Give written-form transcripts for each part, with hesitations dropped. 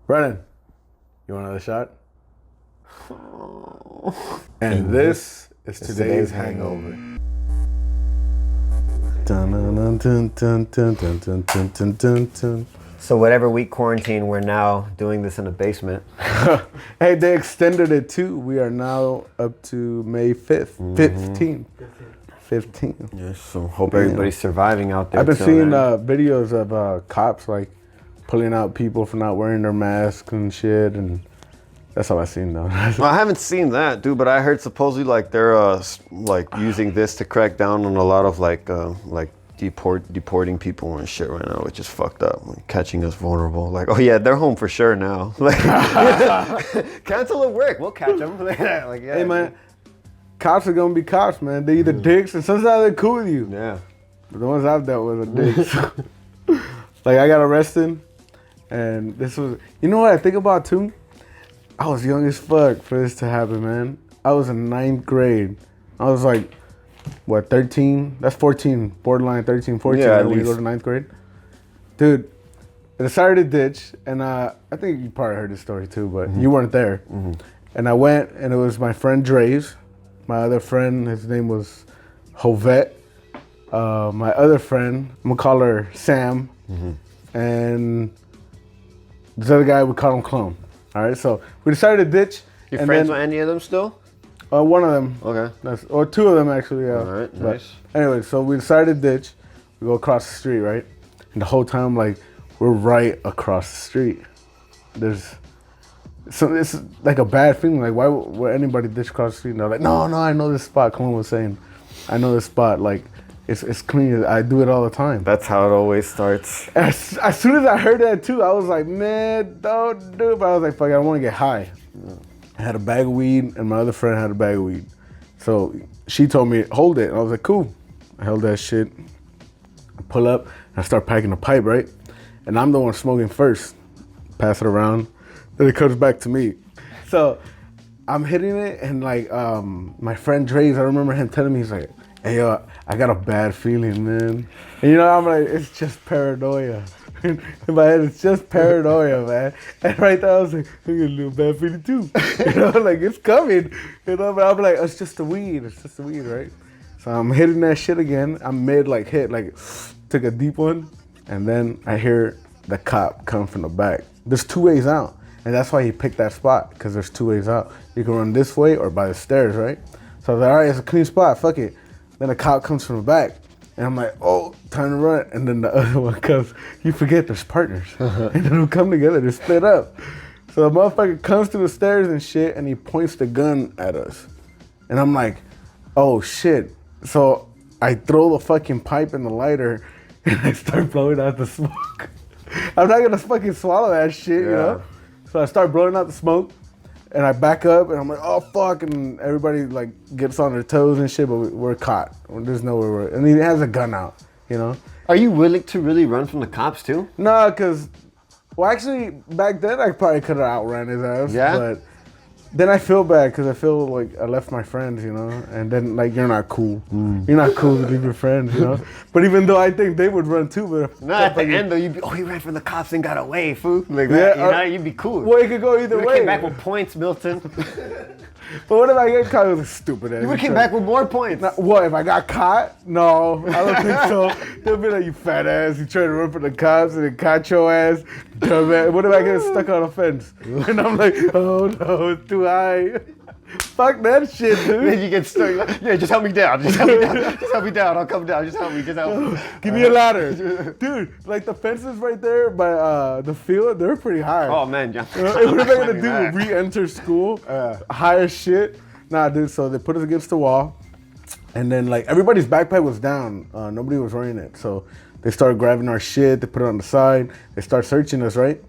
Brennan, you want another shot? And this is today's hangover. Dun, dun, dun, dun, dun, dun, dun, dun, dun, dun, dun. So whatever week quarantine, we're now doing this in a basement. Hey, they extended it too. We are now up to May 5th, 15th. 15. Yes, so hope everybody's surviving out there. I've been seeing videos of cops like pulling out people for not wearing their masks and shit, and that's all I've seen though. Well, I haven't seen that, dude, but I heard supposedly like they're like using this to crack down on a lot of like deporting people and shit right now, which is fucked up. Like, catching us vulnerable. Like, oh yeah, they're home for sure now. Like, cancel at work, we'll catch them. Like, yeah, hey man, cops are gonna be cops, man. They either dicks and sometimes they're cool with you. Yeah. But the ones I've dealt with are dicks. Like I got arrested, and this was, you know what I think about too? I was young as fuck for this to happen, man. I was in 9th grade. I was like, what, 13? That's 14, borderline 13, 14 yeah, when you go to 9th grade. Dude, I decided to ditch, and I think you probably heard this story too, but you weren't there. And I went, and it was my friend Dre's. My other friend, his name was Hovette. My other friend, I'm gonna call her Sam. And this other guy, we call him Clone. All right, so we decided to ditch. You friends with any of them still? One of them. Okay. Or two of them actually, yeah. All right, nice. But anyway, so we decided to ditch. We go across the street, right? And the whole time, like, we're right across the street. So it's like a bad feeling. Like, why would anybody ditch across the street? And they're like, no, I know this spot. Colin was saying, I know this spot. Like, it's clean. I do it all the time. That's how it always starts. As soon as I heard that too, I was like, man, don't do it. But I was like, fuck it, I want to get high. I had a bag of weed, and my other friend had a bag of weed. So she told me, hold it. And I was like, cool. I held that shit. I pull up, and I start packing the pipe, right? And I'm the one smoking first. Pass it around. Then it comes back to me. So I'm hitting it, and like my friend Dre's, I remember him telling me, he's like, hey, yo, I got a bad feeling, man. And you know, I'm like, it's just paranoia. In my head, it's just paranoia, man. And right there, I was like, I get a little bad feeling too. You know, like, it's coming. You know, but I'm like, it's just the weed. It's just the weed, right? So I'm hitting that shit again. I'm mid, like, hit, like, took a deep one. And then I hear the cop come from the back. There's two ways out. And that's why he picked that spot, because there's two ways out. You can run this way or by the stairs, right? So I was like, all right, it's a clean spot, fuck it. Then a cop comes from the back, and I'm like, oh, time to run. And then the other one comes, you forget there's partners. And then they'll come together, they split up. So the motherfucker comes to the stairs and shit, and he points the gun at us. And I'm like, oh shit. So I throw the fucking pipe in the lighter, and I start blowing out the smoke. I'm not gonna fucking swallow that shit, you know? So I start blowing out the smoke. And I back up, and I'm like, oh, fuck, and everybody, like, gets on their toes and shit, but we're caught. There's nowhere we're, and he has a gun out, you know? Are you willing to really run from the cops too? No, because, well, actually, back then, I probably could have outran his ass. Yeah? But then I feel bad, because I feel like I left my friends, you know? And then, like, you're not cool. You're not cool to leave your friends, you know? But even though I think they would run too, but... No, at the end, though, you'd be, oh, he ran from the cops and got away, fool. Like that, you know, you'd be cool. Well, it could go either way. You came back with points, Milton. But what if I get caught with a stupid ass? You would came back with more points. What, if I got caught? No, I don't think so. They'll be like, you fat ass, you trying to run from the cops and then caught your ass. Dumbass. What if I get stuck on a fence? And I'm like, oh no, it's too high. Fuck that shit, dude. Then you get stuck. Like, yeah, just help me down. Just help me down. Just help me down. I'll come down. Just help me. Just help me. Give me a ladder. Dude, like the fences right there by the field, they're pretty high. Oh, man. Yeah. What am I going to do? Re-enter school? High as shit? Nah, dude, so they put us against the wall. And then, like, everybody's backpack was down. Nobody was wearing it. So they started grabbing our shit. They put it on the side. They start searching us, right?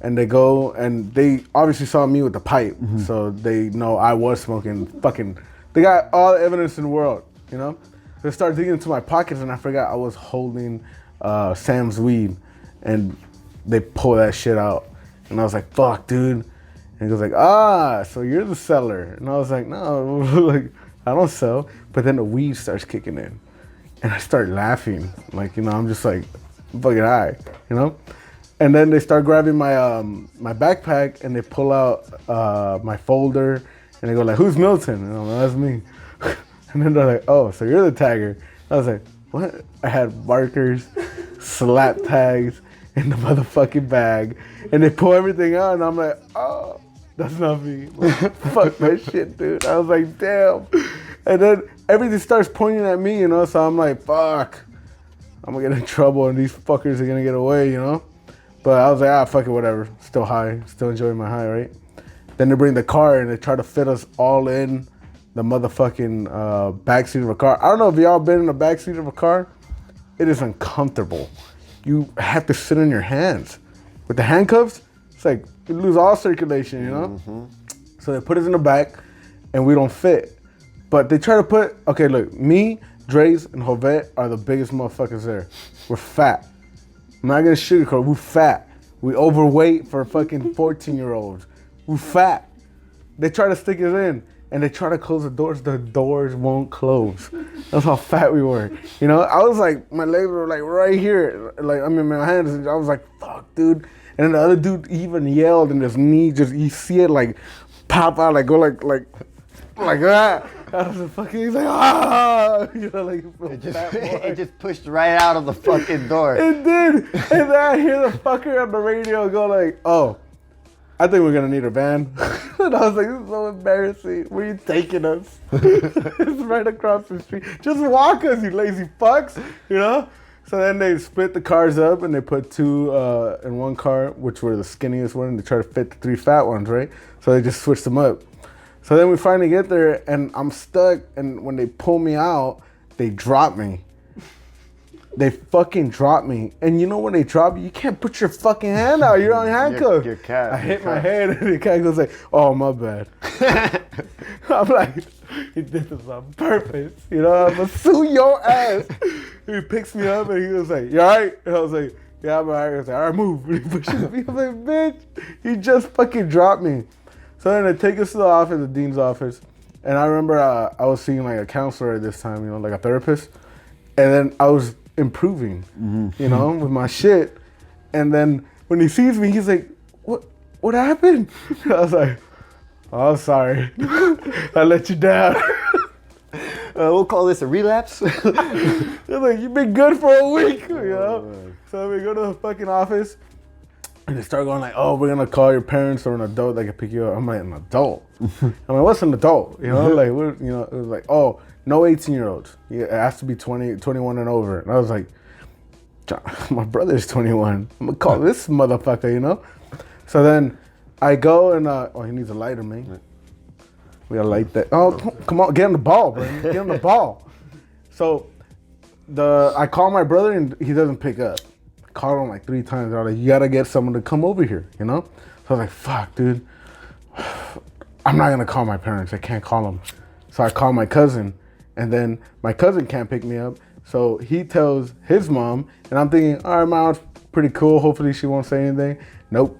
And they go, and they obviously saw me with the pipe. So they know I was smoking fucking, they got all the evidence in the world, you know? They started digging into my pockets, and I forgot I was holding Sam's weed. And they pull that shit out. And I was like, fuck, dude. And he goes like, ah, so you're the seller. And I was like, no, like, I don't sell. But then the weed starts kicking in. And I start laughing. Like, you know, I'm just like, fucking high, you know? And then they start grabbing my my backpack and they pull out my folder and they go like, "Who's Milton?" And I'm like, "That's me." And then they're like, "Oh, so you're the tagger?" I was like, "What?" I had markers, slap tags in the motherfucking bag, and they pull everything out, and I'm like, "Oh, that's not me." Like, fuck that shit, dude. I was like, "Damn." And then everything starts pointing at me, you know. So I'm like, "Fuck, I'm gonna get in trouble, and these fuckers are gonna get away," you know. But I was like, fuck it, whatever. Still high, still enjoying my high, right? Then they bring the car and they try to fit us all in the motherfucking backseat of a car. I don't know if y'all been in the backseat of a car. It is uncomfortable. You have to sit on your hands. With the handcuffs, it's like you lose all circulation, you know? Mm-hmm. So they put us in the back and we don't fit. But they try to put, okay, look, me, Dre's, and Hovette are the biggest motherfuckers there. We're fat. I'm not gonna sugarcoat. We're fat. We overweight for fucking 14-year-olds. We're fat. They try to stick us in, and they try to close the doors. The doors won't close. That's how fat we were. You know, I was like, my legs were like right here. Like, I mean, my hands. And I was like, fuck, dude. And then the other dude even yelled, and his knee just, you see it like pop out, like go like that. I was fucking, he's like, ah! You know, like, it just pushed right out of the fucking door. It did. And then I hear the fucker on the radio go like, "Oh, I think we're gonna need a van." And I was like, "This is so embarrassing. Where are you taking us?" It's right across the street. Just walk us, you lazy fucks, you know? So then they split the cars up and they put two in one car, which were the skinniest one, and they try to fit the three fat ones, right? So they just switched them up. So then we finally get there, and I'm stuck, and when they pull me out, they drop me. They fucking drop me. And you know when they drop you, you can't put your fucking hand out. You're on handcuffs. Your cat. I hit my head, and the cat goes like, "Oh, my bad." I'm like, he did this on purpose. You know, I'm gonna sue your ass. He picks me up, and he was like, "You all right?" And I was like, "Yeah, I'm all right." He was like, "All right, move." And he pushes me. I'm like, "Bitch, he just fucking dropped me." So then they take us to the office, the dean's office. And I remember I was seeing like a counselor at this time, you know, like a therapist. And then I was improving, you know, with my shit. And then when he sees me, he's like, what happened? And I was like, "Oh, sorry. I let you down." We'll call this a relapse. They're like, "You've been good for a week," you know? So we go to the fucking office. And they start going like, "Oh, we're gonna call your parents or an adult that can pick you up." I'm like, "An adult?" I'm like, "What's an adult?" You know, like, what, you know, it was like, "Oh, no 18-year-olds. It has to be 20, 21 and over." And I was like, "John, my brother's 21. I'm gonna call this motherfucker," you know? So then I go and, oh, he needs a lighter, man. We gotta light that. Oh, come on, get on the ball, bro. Get on the ball. So I call my brother and he doesn't pick up. Called him like 3 times. I was like, "You gotta get someone to come over here," you know? So I was like, "Fuck, dude. I'm not gonna call my parents. I can't call them." So I call my cousin, and then my cousin can't pick me up. So he tells his mom, and I'm thinking, all right, mom's pretty cool. Hopefully she won't say anything. Nope.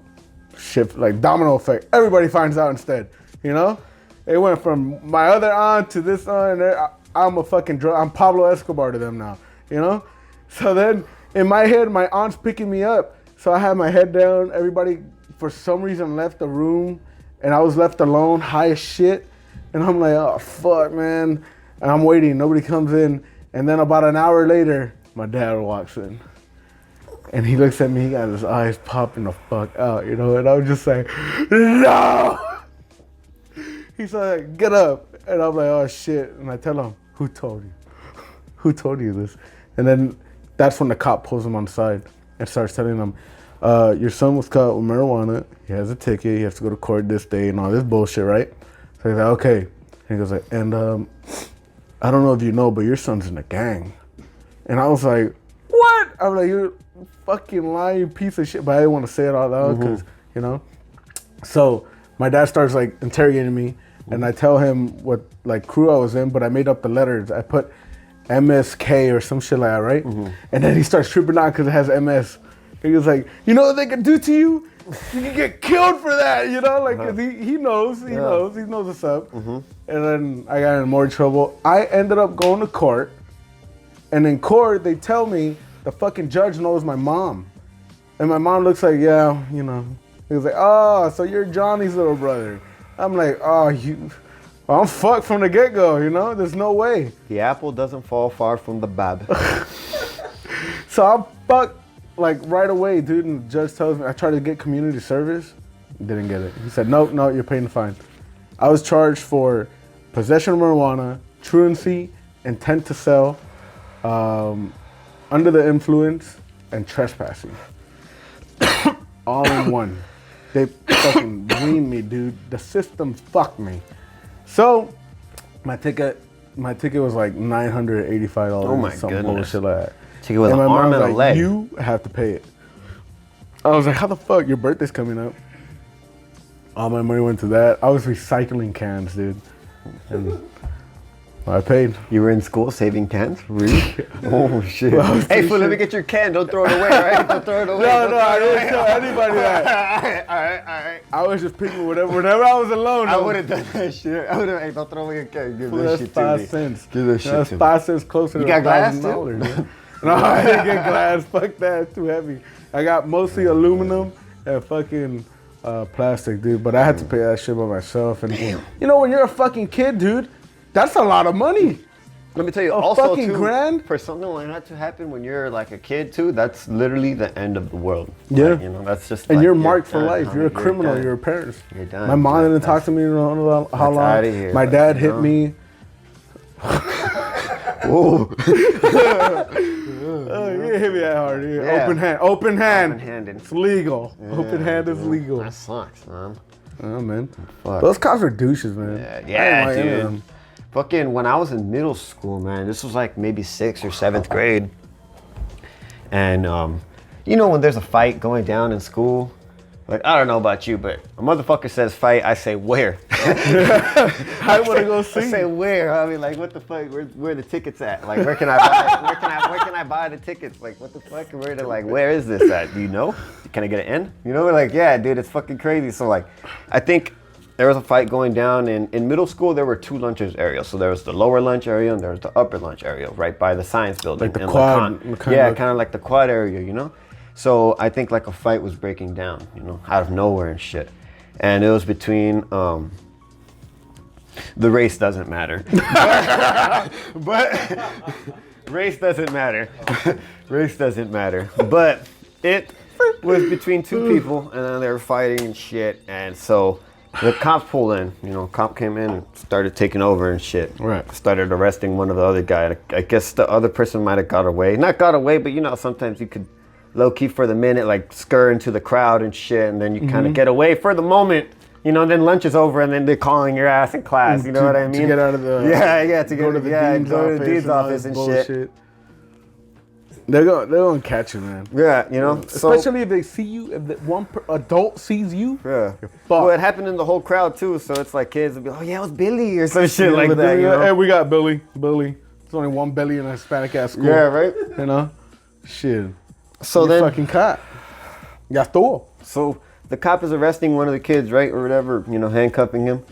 Shift, like domino effect. Everybody finds out instead, you know? It went from my other aunt to this aunt, and I'm a fucking I'm Pablo Escobar to them now, you know? So then, in my head, my aunt's picking me up. So I had my head down. Everybody, for some reason, left the room. And I was left alone, high as shit. And I'm like, "Oh, fuck, man." And I'm waiting. Nobody comes in. And then about an hour later, my dad walks in. And he looks at me. He got his eyes popping the fuck out, you know. And I was just like, "No!" He's like, "Get up." And I'm like, "Oh, shit." And I tell him, "Who told you? Who told you this?" And then that's when the cop pulls him on the side and starts telling him, "Your son was caught with marijuana. He has a ticket. He has to go to court this day," and all this bullshit, right? So he's like, "Okay." And he goes like, "And I don't know if you know, but your son's in a gang." And I was like, "What?" I'm like, "You're a fucking lying piece of shit." But I didn't want to say it out loud because, you know. So my dad starts like interrogating me, and I tell him what like crew I was in, but I made up the letters. I put MSK or some shit like that, right? And then he starts tripping out because it has MS. He was like, "You know what they can do to you? You can get killed for that," you know? Like, 'cause he knows what's up. And then I got in more trouble. I ended up going to court. And in court, they tell me the fucking judge knows my mom. And my mom looks like, yeah, you know. He was like, oh, so you're Johnny's little brother. I'm like, oh, well, I'm fucked from the get-go, you know? There's no way. The apple doesn't fall far from the bab. So I'm fucked, like, right away, dude. And the judge tells me, I tried to get community service. Didn't get it. He said, nope, no, you're paying the fine. I was charged for possession of marijuana, truancy, intent to sell, under the influence, and trespassing. All in one. They fucking weaned me, dude. The system fucked me. So, my ticket was like $985. Oh my some goodness. bullshit like that. Ticket with And an my arm mom's and a like, leg. you have to pay it. I was like, how the fuck? Your birthday's coming up. All my money went to that. I was recycling cans, dude. And I paid. You were in school saving cans? Really? Oh shit. Well, Hey, fool, let me get your can. Don't throw it away, right? Don't throw it away. No, I didn't tell anybody that. All right. I was just picking whenever I was alone. I would have done that shit. I would have, hey, don't throw away your can. Give that That's shit to 5 me. cents. Give that shit That's to me. 5 cents closer You to got glass, $1,000. Man. No, I didn't get glass. Fuck that. It's too heavy. I got mostly aluminum and fucking plastic, dude. But I had to pay that shit by myself. And you know, when you're a fucking kid, dude, that's a lot of money. Let me tell you, A also fucking too, grand? for something like that to happen when you're like a kid too, that's literally the end of the world. Yeah. Like, you know, that's just. And like, you're marked for done, life. homie. You're a criminal. done. You're parents. You're done. My mom didn't That's- talk to me in how long. outta here, My but, dad you hit know. me. Whoa. Oh, you didn't hit me that hard. Yeah. Yeah. Open hand. Open hand. Open-handed. It's legal. Open hand is legal. That sucks, man. Oh, man. Fuck. Those cops are douches, man. Yeah, I ain't yeah, like any of dude. them. Fucking when I was in middle school, man, this was like maybe 6th or 7th grade. And you know when there's a fight going down in school, like I don't know about you, but a motherfucker says fight, I say where. I want to go I see. say where? I mean, like what the fuck? Where the tickets at? Like where can I buy? Where can I buy the tickets? Like what the fuck? Where is this at? Do you know? Can I get an in? You know, we're like, yeah, dude, it's fucking crazy. So like, I think there was a fight going down in middle school. There were 2 lunches areas. So there was the lower lunch area and there was the upper lunch area, right by the science building. Like the in quad, Lacan. Yeah, kind of like the quad area, you know. So I think like a fight was breaking down, you know, out of nowhere and shit. And it was between the race doesn't matter. but race doesn't matter. Race doesn't matter. But it was between 2 people and then they were fighting and shit. And so the cops pulled in, you know, cop came in and started taking over and shit. Right. Started arresting one of the other guy. I guess the other person might have got away. Not got away, but you know, sometimes you could low-key for the minute, like scurry into the crowd and shit, and then you kind of get away for the moment, you know, then lunch is over and then they're calling your ass in class, you know what I mean? To get out of the... to go to the dean's office and shit. They're gonna catch you, man. Yeah, you know, so, Especially if they see you, if the one adult sees you. yeah. You're fucked. Well, it happened in the whole crowd too, so it's like kids would be, oh yeah, it was Billy or some shit like that, you know? Hey, we got Billy. There's only one Billy in a Hispanic ass school. Yeah, right? You know? Shit. So You're then, fucking caught. Ya estuvo. so the cop is arresting one of the kids, right, or whatever, you know, handcuffing him.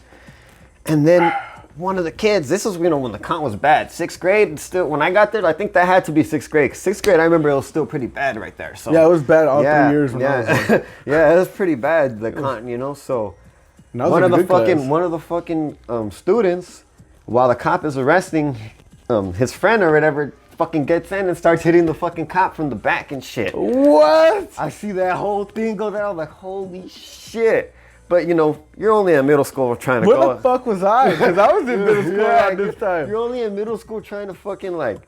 And then one of the kids, this is, you know, when the count was bad. 6th grade, still, when I got there, I think that had to be 6th grade. 6th grade, I remember it was still pretty bad right there. So Yeah, it was bad all 3 years when I was there. yeah, it was pretty bad, the count, you know, so And I was one in of a the good class. one of the fucking students, while the cop is arresting his friend or whatever, fucking gets in and starts hitting the fucking cop from the back and shit. What? I see that whole thing go down, like, holy shit. But, you know, you're only in middle school trying to Where go. the fuck was I? Because I was in middle school around this time. You're only in middle school trying to fucking, like,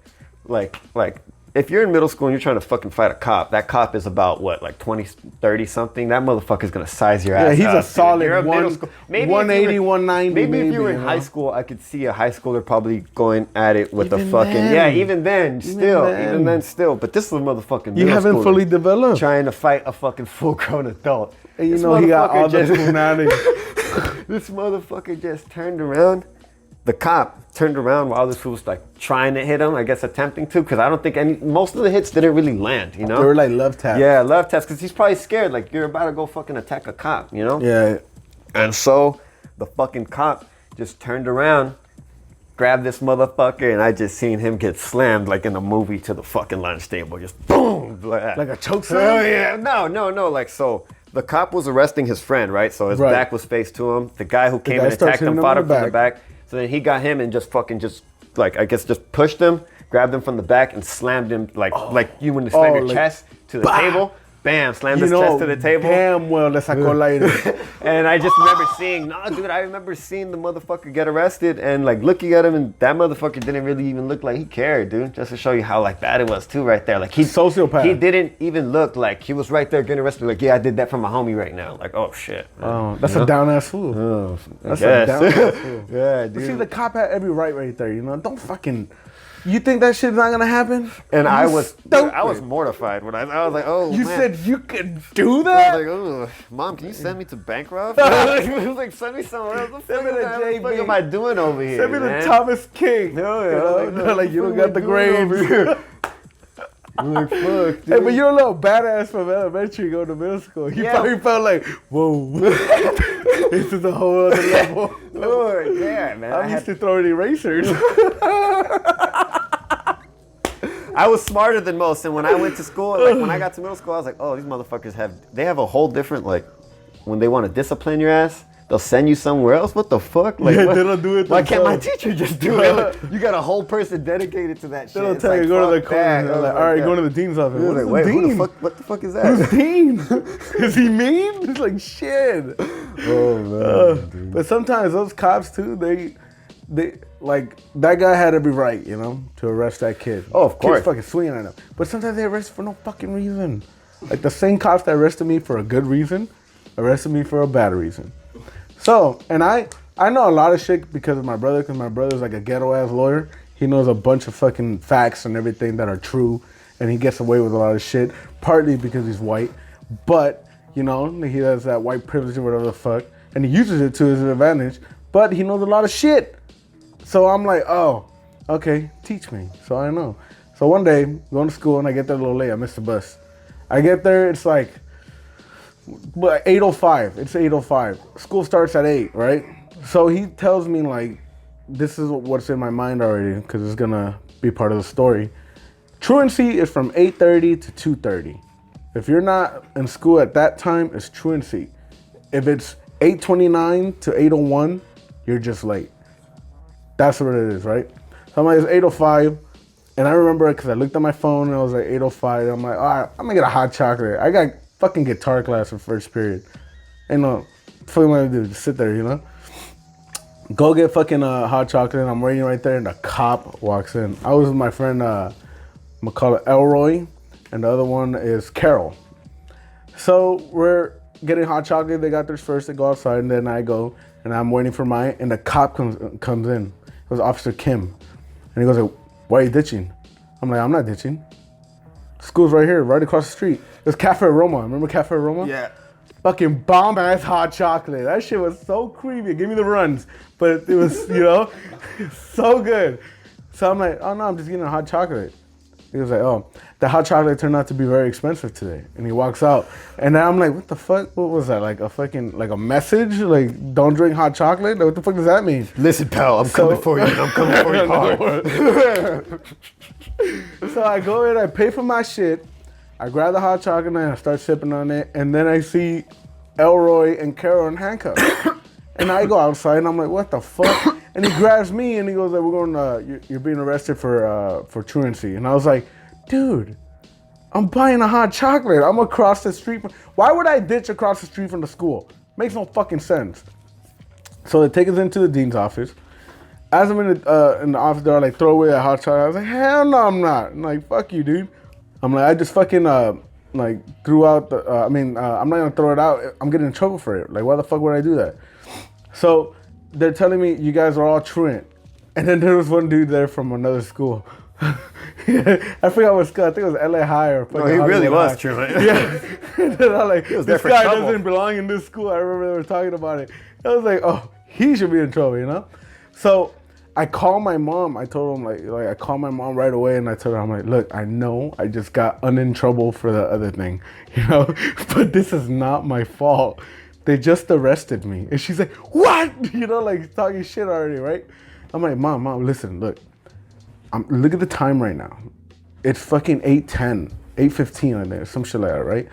if you're in middle school and you're trying to fucking fight a cop, that cop is about, what, like 20, 30 something? That motherfucker's going to size your ass Yeah, he's up, a dude. solid You're in middle school. Maybe if you 180, were- 190. Maybe if you were in you know? high school, I could see a high schooler probably going at it with the Even fucking... then. Yeah, even then, still. then. Even then, still. But this is a motherfucking You middle haven't schooler fully developed. trying to fight a fucking full-grown adult. And you This know he got motherfucker all the just- punani. This motherfucker just turned around. The cop turned around while this fool was like trying to hit him, I guess attempting to, because I don't think most of the hits didn't really land, you know? They were like love taps. Yeah, love taps, because he's probably scared, like you're about to go fucking attack a cop, you know? Yeah. And so the fucking cop just turned around grabbed this motherfucker, and I just seen him get slammed like in a movie to the fucking lunch table. Just boom. Like a choke Oh, slam? yeah. No. Like, so the cop was arresting his friend, right? So his Right. back was faced to him. The guy who came guy and starts attacked him hitting him fought in him the from the back. So then he got him and just like, I guess just pushed him, grabbed him from the back and slammed him like you when you slam your like, chest to the bah! table. Bam, slammed You his know, chest to the table. damn well le sacó el aire. And I just remember I remember seeing the motherfucker get arrested and like looking at him, and that motherfucker didn't really even look like he cared, dude. Just to show you how like bad it was too right there. Like Sociopath. He didn't even look like he was right there getting arrested. Like, yeah, I did that for my homie right now. Like, oh shit. Oh, that's a down ass fool. Oh, That's a down ass fool. Yeah, But dude. see, the cop had every right there, you know? Don't fucking... You think that shit's not gonna happen? And You I was stupid. mortified when I was like, oh, You man. said you could do I that? was like, oh, Mom, can you send me to Bancroft? I was like, send me somewhere else. What the Send me to fuck JB. am I doing over here? Send me man? to Thomas King. No, You yeah, know? like, no, Like, you what don't am I got the doing over grades. here? I'm like, fuck, dude. Hey, but you're a little badass from elementary going to middle school. You Yeah. probably felt like, whoa, this is a whole other level. Lord, yeah, man. I'm used to throwing erasers. I was smarter than most, and when I went to school, like when I got to middle school, I was like, oh, these motherfuckers have a whole different, like, when they want to discipline your ass, they'll send you somewhere else. What the fuck? Like, Yeah, what? they don't do it Why can't my themselves. teacher just do it? Like, you got a whole person dedicated to that shit. They don't It's tell you like, go to the fuck corner. that. They're I was like, all right, yeah. go to the dean's office. I was What's like, the wait, who the dean? fuck? What the fuck is Who's that? dean? Is he mean? It's like shit. Oh man. But sometimes those cops too, they like that guy had every right, you know, to arrest that kid. Oh, of course. Kid's fucking swinging at him. But sometimes they arrest for no fucking reason. Like the same cops that arrested me for a good reason, arrested me for a bad reason. So, and I know a lot of shit because of my brother, because my brother's like a ghetto ass lawyer. He knows a bunch of fucking facts and everything that are true, and he gets away with a lot of shit, partly because he's white, but you know, he has that white privilege or whatever the fuck, and he uses it to his advantage, but he knows a lot of shit. So I'm like, oh, okay, teach me. So I know. So one day, going to school, and I get there a little late. I missed the bus. I get there, it's like 8:05. It's 8:05. School starts at 8, right? So he tells me, like, this is what's in my mind already, because it's going to be part of the story. Truancy is from 8:30 to 2:30. If you're not in school at that time, it's truancy. If it's 8:29 to 8:01, you're just late. That's what it is, right? So I'm like, it's 8:05, and I remember it because I looked at my phone and it was like 8:05. And I'm like, all right, I'm gonna get a hot chocolate. I got fucking guitar class for first period. Ain't no fucking what I'm gonna do, just sit there, you know? Go get fucking hot chocolate, and I'm waiting right there, and the cop walks in. I was with my friend, I'm gonna call it Elroy, and the other one is Carol. So we're getting hot chocolate. They got theirs first. They go outside, and then I go, and I'm waiting for mine, and the cop comes in. It was Officer Kim, and he goes like, "Why are you ditching?" I'm like, "I'm not ditching. School's right here, right across the street. It's Cafe Aroma. Remember Cafe Aroma? Yeah. Fucking bomb ass hot chocolate. That shit was so creepy. Give me the runs, but it was, you know, so good. So I'm like, oh no, I'm just getting a hot chocolate. He was like, oh, the hot chocolate turned out to be very expensive today. And he walks out. And then I'm like, what the fuck? What was that? Like a fucking, like a message? Like, don't drink hot chocolate? Like, what the fuck does that mean? Listen, pal, I'm coming for you. I'm coming for you hard. So I go in, I pay for my shit. I grab the hot chocolate and I start sipping on it. And then I see Elroy and Carol in handcuffs. And I go outside and I'm like, what the fuck? And he grabs me and he goes, like, we're going, you're being arrested for truancy. And I was like, dude, I'm buying a hot chocolate. I'm across the street. Why would I ditch across the street from the school? Makes no fucking sense. So they take us into the dean's office. As I'm in the office, they're like, throw away that hot chocolate. I was like, hell no, I'm not. I'm like, fuck you, dude. I'm like, I just fucking like threw out the. I'm not gonna throw it out. I'm getting in trouble for it. Like, why the fuck would I do that? So they're telling me you guys are all truant, and then there was one dude there from another school. I forgot what school. I think it was LA High or fucking. No, he really Hollywood was High. truant. Yeah. And then I'm like, was there this for guy trouble. doesn't belong in this school. I remember they were talking about it. I was like, oh, he should be in trouble, you know? So I called my mom. I told him like I called my mom right away, and I told her, I'm like, look, I know I just got in trouble for the other thing, you know, but this is not my fault. They just arrested me. And she's like, what? You know, like talking shit already, right? I'm like, Mom, listen, look. Look at the time right now. It's fucking 8:10, 8:15 in there, some shit like that, right?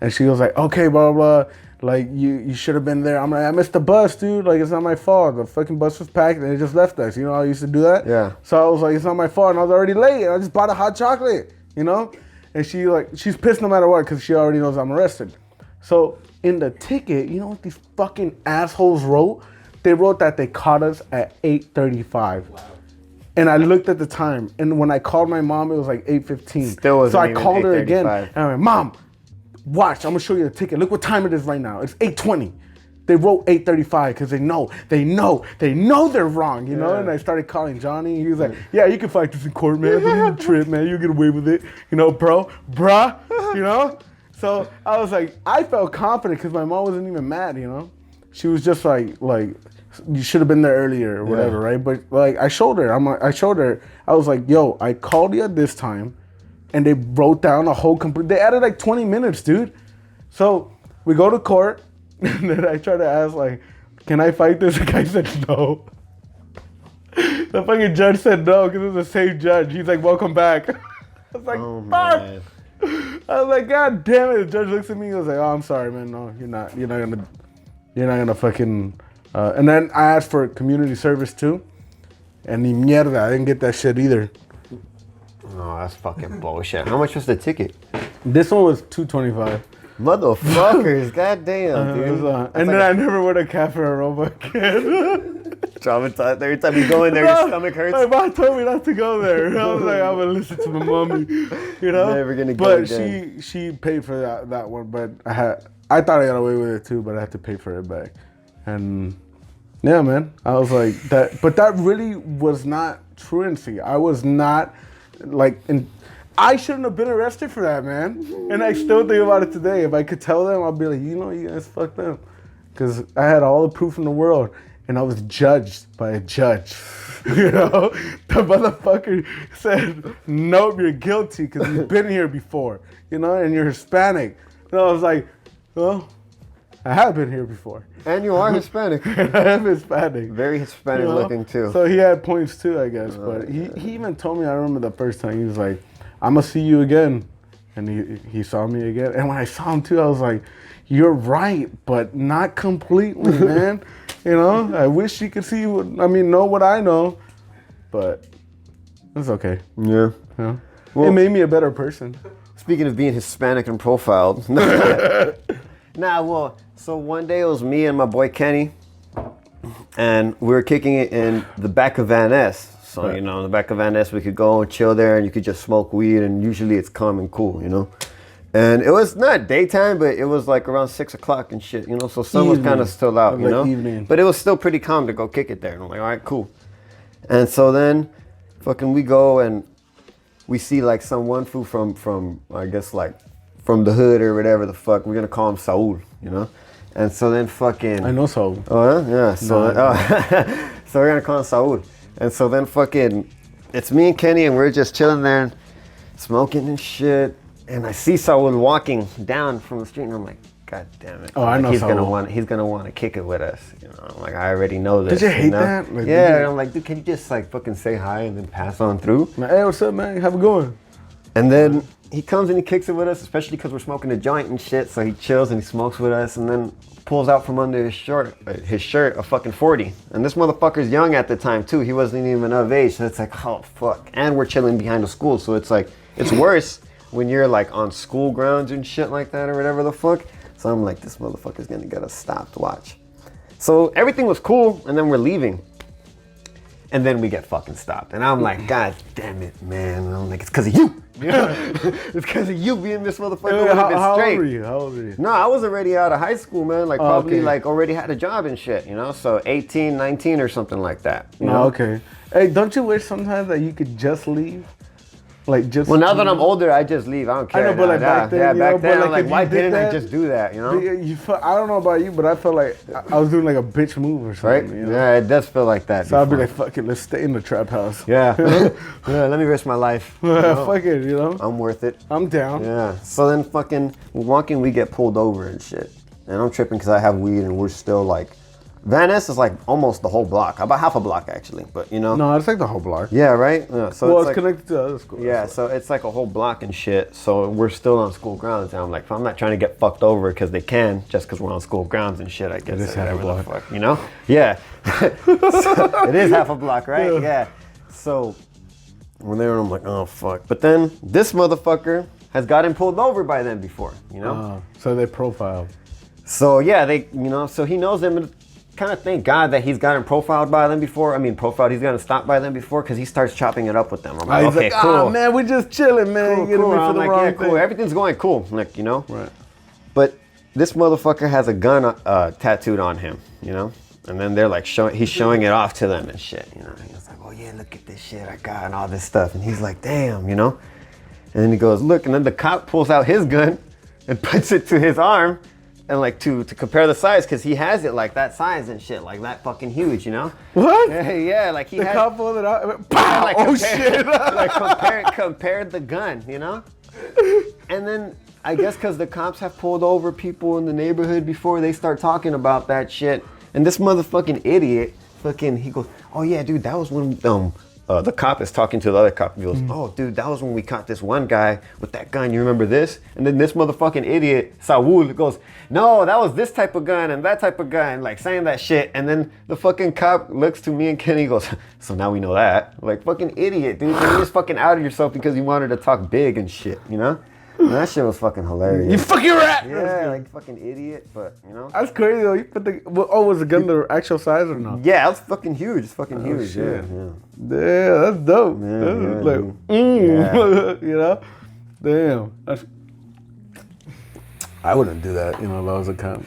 And she was like, okay, blah, blah, blah. Like, you should have been there. I'm like, I missed the bus, dude. Like, it's not my fault. The fucking bus was packed and it just left us. You know how I used to do that? Yeah. So I was like, it's not my fault. And I was already late. And I just bought a hot chocolate, you know? And she's pissed no matter what because she already knows I'm arrested. So in the ticket, you know what these fucking assholes wrote? They wrote that they caught us at 8:35. Wow. And I looked at the time, and when I called my mom, it was like 8:15. Still wasn't so I even called her again, 8:35. and I'm like, Mom, watch, I'm gonna show you the ticket. Look what time it is right now. It's 8:20. They wrote 8:35 because they know they're wrong, you know? And I started calling Johnny, and he was like, yeah, you can fight this in court, man. It's a trip, man. You'll get away with it, you know, bruh, you know? So I was like, I felt confident because my mom wasn't even mad, you know? She was just like, you should have been there earlier or whatever, right? But like, I showed her. I was like, yo, I called you at this time, and they wrote down a whole complete. They added like 20 minutes, dude. So we go to court, and then I try to ask like, can I fight this? The guy said no. The fucking judge said no because it was the same judge. He's like, welcome back. I was like, fuck. Man. I was like, God damn it. The judge looks at me. He was like, oh, I'm sorry, man. No, you're not gonna fucking. And then I asked for community service too, and ni mierda, I didn't get that shit either. No, that's fucking bullshit. How much was the ticket? This one was $225. Motherfuckers, goddamn, dude. And then I never went to Cafe Aroma again. Traumatized. Every time you go in there, your stomach hurts. My mom told me not to go there. I was like, I'm gonna listen to my mommy, you know. Never gonna go But again. she paid for that one, but I thought I got away with it too, but I had to pay for it back. And yeah, man, I was like that, but that really was not truancy. I was not like, I shouldn't have been arrested for that, man. And I still think about it today. If I could tell them, I'd be like, you know, you guys fucked up, because I had all the proof in the world, and I was judged by a judge. You know, the motherfucker said, nope, you're guilty because you've been here before. You know, and you're Hispanic. And I was like, well, I have been here before. And you are Hispanic. I am Hispanic. Very Hispanic looking too. So he had points too, I guess. But he even told me, I remember the first time, he was like, I'm going to see you again. And he saw me again. And when I saw him too, I was like, you're right, but not completely, man. You know, I wish you could see know what I know. But it's okay. Yeah. You know? Well, it made me a better person. Speaking of being Hispanic and profiled. So one day it was me and my boy Kenny, and we were kicking it in the back of Van Ness. So, right. You know, in the back of Van Ness, we could go and chill there, and you could just smoke weed, and usually it's calm and cool, you know? And it was not daytime, but it was like around 6 o'clock and shit, you know? So sun was kind of still out, you know? Evening. But it was still pretty calm to go kick it there. And I'm like, all right, cool. And so then fucking we go and we see like one fool from I guess like from the hood or whatever the fuck. We're gonna call him Saul, you know? And so then fucking... I know Saul. Oh, yeah? So, so we're gonna call him Saul. And so then fucking, it's me and Kenny, and we're just chilling there and smoking and shit. And I see Saul walking down from the street, and I'm like, God damn it. Oh, I know he's Saul. He's gonna want to kick it with us. You know, I'm like, I already know this. Did you hate know? that? Like, yeah, and I'm like, dude, can you just like fucking say hi and then pass on through? Like, hey, what's up, man? How it going? And then he comes and he kicks it with us, especially because we're smoking a joint and shit. So he chills and he smokes with us, and then pulls out from under his shirt a fucking 40. And this motherfucker's young at the time too. He wasn't even of age. So it's like, oh fuck. And we're chilling behind the school, so it's like, it's worse when you're like on school grounds and shit like that or whatever the fuck. So I'm like, this motherfucker's gonna get us stopped. Watch. So everything was cool, and then we're leaving. And then we get fucking stopped. And I'm like, God damn it, man. And I'm like, it's because of you. Yeah. It's because of you being this motherfucker. How old were you? How old were you? No, I was already out of high school, man. Like probably like already had a job and shit, you know? So 18, 19 or something like that. You know? Okay. Hey, don't you wish sometimes that you could just leave? Like just. Well, now that I'm older, I just leave. I don't care. I know, but like back then, back then, I'm like like, why didn't I just do that? You know? I don't know about you, but I felt like I was doing like a bitch move or something. Right? You know? Yeah, it does feel like that. So I'd be like, fuck it, let's stay in the trap house. Yeah. Yeah, let me risk my life. You know? Fuck it, you know? I'm worth it. I'm down. Yeah. So then fucking walking, we get pulled over and shit. And I'm tripping because I have weed and we're still like, Van Ness is like almost the whole block, about half a block actually. But you know. No, it's like the whole block. Yeah, right. Yeah, so Well, it's it's like, connected to the other school. yeah, so it's like a whole block and shit. So we're still on school grounds, and I'm like, I'm not trying to get fucked over because they can, just because we're on school grounds and shit. I guess It is half a whatever the block. fuck, you know? Yeah, so, it is half a block, right? Yeah. So we're there, and I'm like, oh fuck. But then this motherfucker has gotten pulled over by them before, you know? So they profiled. So yeah, so he knows them, and kind of thank God that he's gotten profiled by them before. I mean, he's gotten stopped by them before, because he starts chopping it up with them. I'm like, He's okay, like, cool. man, we're just chilling, man. Cool, You getting cool. me for I'm the like, wrong yeah, thing. cool. Everything's going cool, like, you know. Right. But this motherfucker has a gun tattooed on him, you know. And then they're like he's showing it off to them and shit, you know. He's like, oh yeah, look at this shit I got and all this stuff. And he's like, damn, you know. And then he goes, look, and then the cop pulls out his gun and puts it to his arm. And like to compare the size, because he has it like that size and shit, like that fucking huge, you know? What? Yeah, like he The has. cop pulled it out. Yeah, like Oh compared, shit! like compared the gun, you know? And then I guess because the cops have pulled over people in the neighborhood before, they start talking about that shit. And this motherfucking idiot, he goes, oh yeah, dude, that was when the cop is talking to the other cop. He goes, oh dude, that was when we caught this one guy with that gun. You remember this? And then this motherfucking idiot, Saul, goes, no, that was this type of gun and that type of gun, like saying that shit. And then the fucking cop looks to me and Kenny, goes, so now we know that. Like, fucking idiot, dude. You just fucking outed yourself because you wanted to talk big and shit, you know? And that shit was fucking hilarious. You fucking rat! Yeah, like fucking idiot, but you know. That's crazy though. You put was the gun the actual size or not? Yeah, it's fucking huge. It's fucking huge. shit. Yeah. Yeah, that's dope. Yeah, That's yeah, like, you know? Damn. I wouldn't do that, you know, if I was a cop.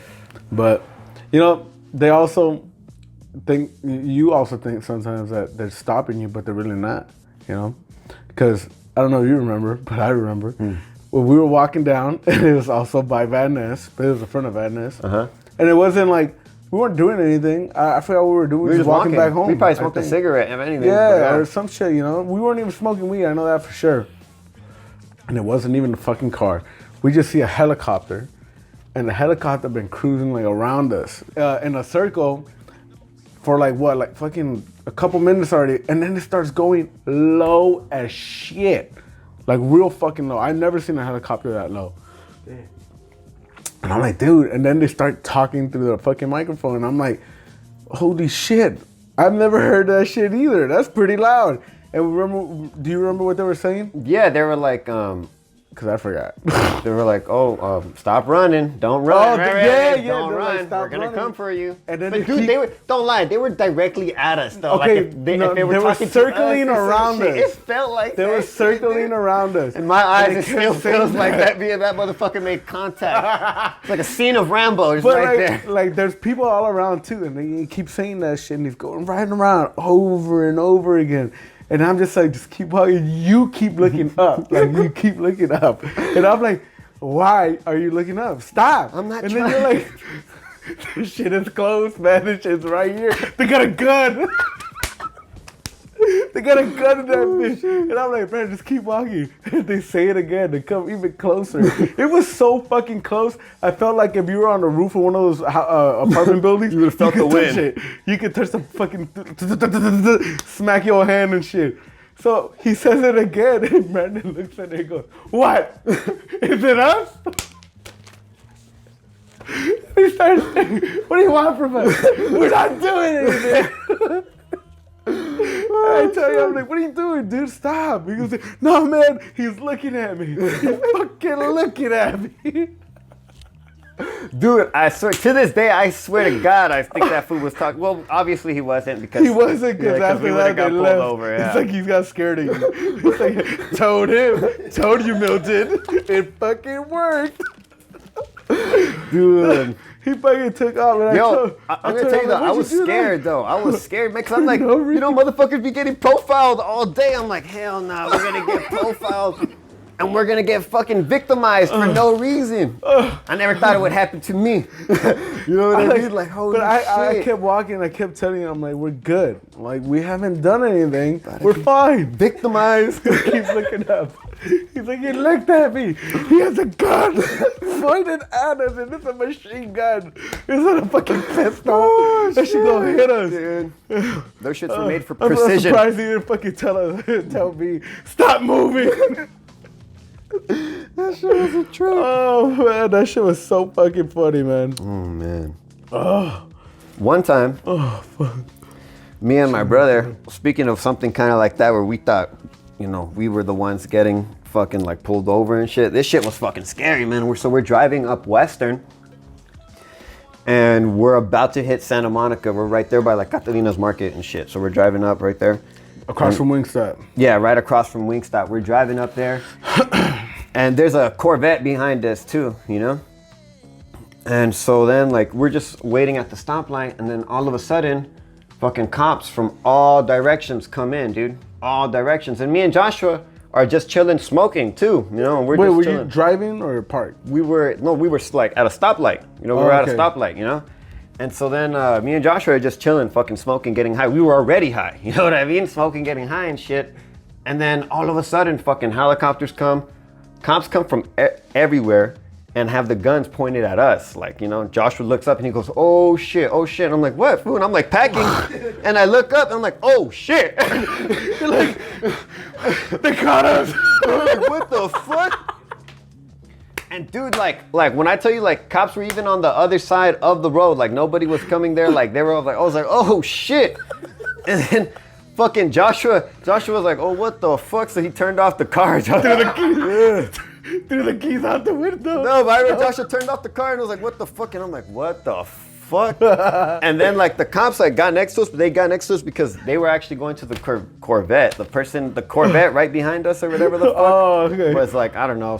But, you know, they also you also think sometimes that they're stopping you, but they're really not, you know? Because, I don't know if you remember, but I remember. When we were walking down, and it was also by Van Ness, but it was in front of Van Ness. Uh-huh. And it wasn't like, we weren't doing anything. I forgot what we were doing. We were just walking back home. We probably smoked a cigarette, if anything. Yeah, or some shit, you know. We weren't even smoking weed, I know that for sure. And it wasn't even a fucking car. We just see a helicopter, and the helicopter been cruising like around us in a circle for like fucking a couple minutes already, and then it starts going low as shit. Like real fucking low. I've never seen a helicopter that low. And I'm like, dude, and then they start talking through the fucking microphone, and I'm like, holy shit. I've never heard that shit either. That's pretty loud. And do you remember what they were saying? Yeah, they were like, Because I forgot. they were like, stop running, don't run. Oh, right, yeah, right, yeah, don't they're like, run. stop We're gonna running. come for you. And then but they dude, keep- don't lie, they were directly at us though. Okay, like if they no, were they were talking circling to us or some around shit, us. It felt like They that were shit, circling dude. around us. In my eyes, And it they still kept saying feels like that motherfucker made contact. It's like a scene of Rambo, just But right like, there. like, there's people all around too, and they keep saying that shit, and he's going right around over and over again. And I'm just like, just keep walking. You keep looking up. Like, you keep looking up. And I'm like, why are you looking up? Stop. I'm not And trying. then you're like, this shit is close, man. This shit's right here. They got a gun. They got a gun in that bitch. And I'm like, man, just keep walking. They say it again. They come even closer. It was so fucking close. I felt like if you were on the roof of one of those apartment buildings, You would've felt could the touch wind. it. You could touch the fucking smack your hand and shit. So he says it again, and Brandon looks at it and goes, what? Is it us? He starts saying, what do you want from us? We're not doing anything. I tell you, I'm like, what are you doing, dude? Stop. He goes, no, man, he's looking at me. He's fucking looking at me. Dude, I swear, to this day, I swear to God, I think that fool was talking. Well, obviously he wasn't because He wasn't, because we after would've that they pulled left. over. Yeah. It's like he's got scared of you. It's like, told you, Milton. It fucking worked. Dude. He fucking took off. And I'm gonna tell you though, I was scared though. I was scared, man, because I'm like, No you know, motherfuckers be getting profiled all day. I'm like, hell no, we're gonna get profiled. and we're gonna get fucking victimized for no reason. I never thought it would happen to me. You know what I mean? Like, holy but I shit. kept walking. I kept telling him, I'm like, we're good. Like, we haven't done anything. We're fine. Victimized. He keeps looking up. He's like, he looked at me. He has a gun pointed at us, and it's a machine gun. It's not a fucking pistol. Oh, that shit gonna hit us. Dude. Those shits were made for I'm precision. surprised he didn't fucking tell me, stop moving. That shit was a trip. Oh man, that shit was so fucking funny, man. Oh man. Oh, One time, fuck. me and my brother, speaking of something kind of like that, where we thought, you know, we were the ones getting fucking like pulled over and shit. This shit was fucking scary, man. We're driving up Western, and we're about to hit Santa Monica. We're right there by like Catalina's Market and shit. So we're driving up right there. Across from Wingstop. Yeah, right across from Wingstop. We're driving up there, and there's a Corvette behind us too, you know? And so then, like, we're just waiting at the stoplight, and then all of a sudden, fucking cops from all directions come in, dude. All directions. And me and Joshua are just chilling, smoking too, you know? And we're Wait, just were chilling. you driving or parked? We were like at a stoplight, you know? We were at a stoplight, you know? And so then me and Joshua are just chilling, fucking smoking, getting high. We were already high, you know what I mean? Smoking, getting high and shit. And then all of a sudden, fucking helicopters come. Cops come from everywhere and have the guns pointed at us. Like, you know, Joshua looks up and he goes, oh shit, oh shit. And I'm like, what, fool? And I'm like packing. And I look up and I'm like, oh shit. They're like, They caught us. I'm like, what the fuck? And dude, like when I tell you, like, cops were even on the other side of the road, like nobody was coming there, like they were all like, I was like, oh shit. And then fucking Joshua was like, oh, what the fuck? So he turned off the car. Threw the keys out the window. No, but I remember Joshua turned off the car and was like, what the fuck? And I'm like, what the fuck? And then like the cops like got next to us, but they got next to us because they were actually going to the Corvette. The Corvette right behind us or whatever the fuck okay. was like, I don't know,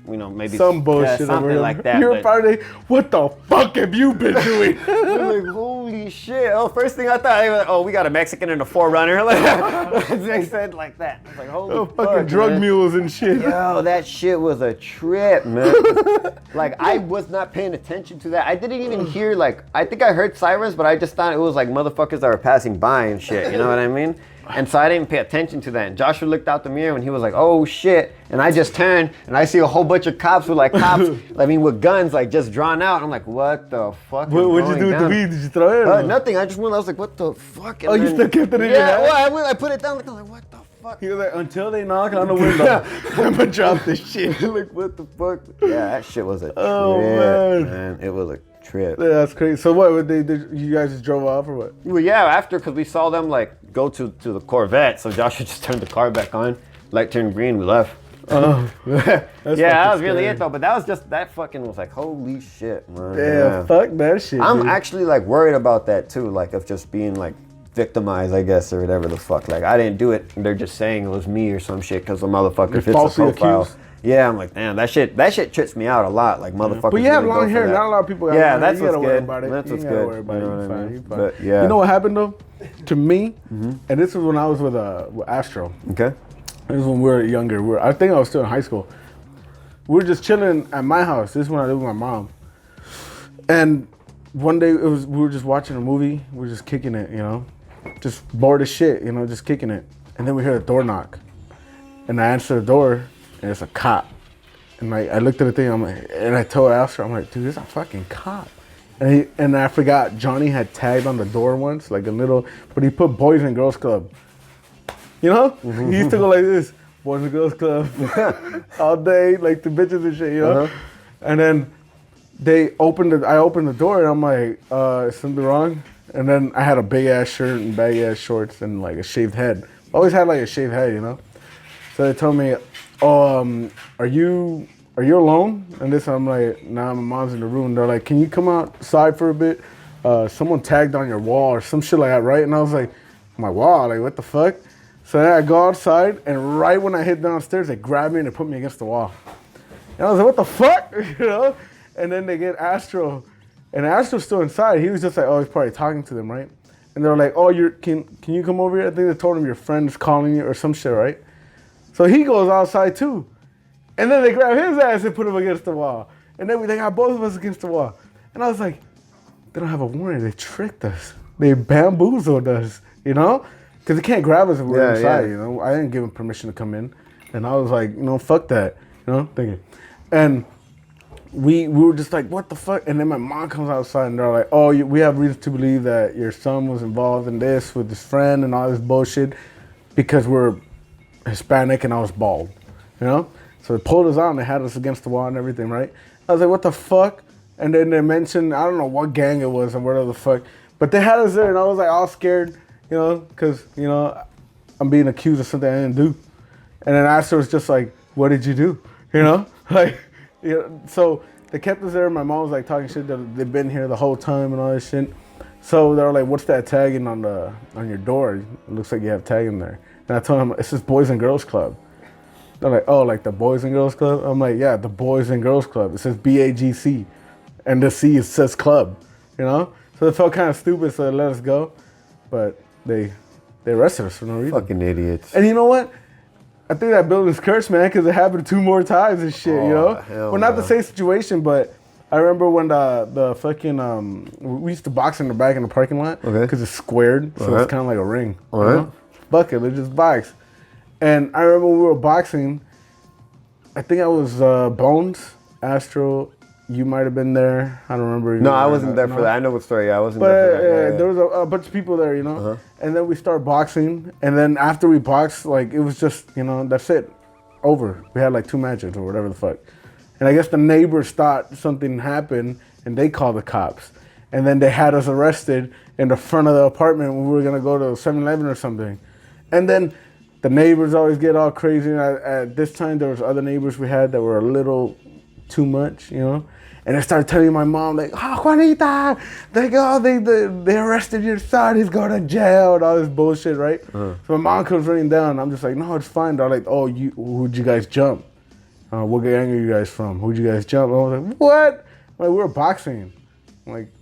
you know, maybe Some bullshit. something like that. You're but- probably, what the fuck have you been doing? I'm like, holy shit. Oh, first thing I thought, they were like, oh, we got a Mexican and a 4Runner. Like, they said like that. I was like, holy Oh, fuck, fucking drug man. mules and shit. Yo, that shit was a trip, man. Like, I was not paying attention to that. I didn't even hear, like, I think I heard sirens, but I just thought it was like motherfuckers that were passing by and shit. You know what I mean? And so I didn't pay attention to that. And Joshua looked out the mirror and he was like, oh shit. And I just turned and I see a whole bunch of cops with like with guns like just drawn out. I'm like, what the fuck? What'd you do with the weed? Did you throw it? or no? Nothing. I just went, I was like, what the fuck? And Oh, you still kept it in your Yeah, hand? well, I put it down. Like, I'm like, what the fuck? He was like, until they knock on the window, I'm gonna drop this shit. Like, what the fuck? Yeah, that shit was a Oh, trip, man. It was a trip. Yeah, that's crazy. So what? You guys just drove off or what? Well, yeah, after, because we saw them, like, go to the Corvette, so Joshua just turned the car back on. Light turned green, we left. Oh, Yeah, that's that was really scary. it, though. But that was just, that fucking was like, holy shit, man. Yeah, fuck that shit. I'm dude. actually, like, worried about that, too, like, of just being, like, victimized, I guess, or whatever the fuck. Like, I didn't do it, and they're just saying it was me or some shit, because the motherfucker You're fits the falsely profile. accused? Yeah, I'm like, damn, that shit trips me out a lot, like, motherfuckers. But you have really go long for hair. that. Not a lot of people got Yeah, long hair. that's You gotta what's worry good. about it. That's You what's ain't gotta good. worry about You it. know You're what I fine. mean? You're fine. But, yeah. You know what happened though? To me, and this was when I was with Astro. Okay. This is when we were younger. I think I was still in high school. We were just chilling at my house. This is when I lived with my mom. And one day we were just watching a movie. We were just kicking it, you know, just bored as shit, you know, just kicking it. And then we heard a door knock, and I answered the door, and it's a cop. And I looked at the thing. And I told Astro, I'm like, dude, this is a fucking cop. And I forgot Johnny had tagged on the door once, like a little, but he put Boys and Girls Club. You know? He used to go like this, Boys and Girls Club, all day, like the bitches and shit, you know? And then I opened the door and I'm like, is something wrong? And then I had a big ass shirt and baggy ass shorts and like a shaved head. Always had like a shaved head, you know? So they told me, oh, are you alone? And this, I'm like, nah, my mom's in the room. They're like, can you come outside for a bit? Someone tagged on your wall or some shit like that, right? And I was like, my wall, like what the fuck? So then I go outside, and right when I hit downstairs, they grabbed me and they put me against the wall. And I was like, what the fuck? You know? And then they get Astro, and Astro's still inside. He was just like, oh, he's probably talking to them, right? And they're like, oh, can you come over here? I think they told him your friend's calling you or some shit, right? So he goes outside too. And then they grab his ass and put him against the wall. And then they got both of us against the wall. And I was like, they don't have a warrant. They tricked us. They bamboozled us, you know? Because they can't grab us if we're inside, you know? I didn't give them permission to come in. And I was like, fuck that, you know? Thinking. And we were just like, what the fuck? And then my mom comes outside and they're like, oh, we have reason to believe that your son was involved in this with his friend and all this bullshit because we're Hispanic and I was bald, you know? So they pulled us out and they had us against the wall and everything, right? I was like, what the fuck? And then they mentioned, I don't know what gang it was or whatever the fuck, but they had us there and I was like all scared, you know, because, you know, I'm being accused of something I didn't do. And then Astor was just like, what did you do? You know? Like, you know, so they kept us there. My mom was like talking shit that they've been here the whole time and all this shit. So they were like, what's that tagging on your door? It looks like you have tagging there. And I told them, it's this Boys and Girls Club. They're like, oh, like the Boys and Girls Club? I'm like, yeah, the Boys and Girls Club. It says BAGC. And the C says club, you know? So it felt kind of stupid, so they let us go. But they arrested us for no reason. Fucking idiots. And you know what? I think that building's cursed, man, because it happened 2 more times and shit, you know? Well, not the same situation, but I remember when the fucking, we used to box in the back in the parking lot. Okay. Because it's squared, so it's kind of like a ring. All right. Know? Bucket, they just box. And I remember when we were boxing, I think I was Bones, Astro, you might have been there. I don't remember. No, I wasn't there for that. I know what story. I wasn't there for that. Yeah, there was a bunch of people there, you know? And then we started boxing. And then after we boxed, like, it was just, you know, that's it. Over. We had like 2 matches or whatever the fuck. And I guess the neighbors thought something happened and they called the cops. And then they had us arrested in the front of the apartment when we were going to go to 7-Eleven or something. And then the neighbors always get all crazy. And at this time, there was other neighbors we had that were a little too much, you know? And I started telling my mom, like, oh, Juanita, they arrested your son. He's going to jail and all this bullshit, right? So my mom comes running down. And I'm just like, no, it's fine. They're like, oh, who'd you guys jump? What gang are you guys from? Who'd you guys jump? And I was like, what? Like, we were boxing. I'm like,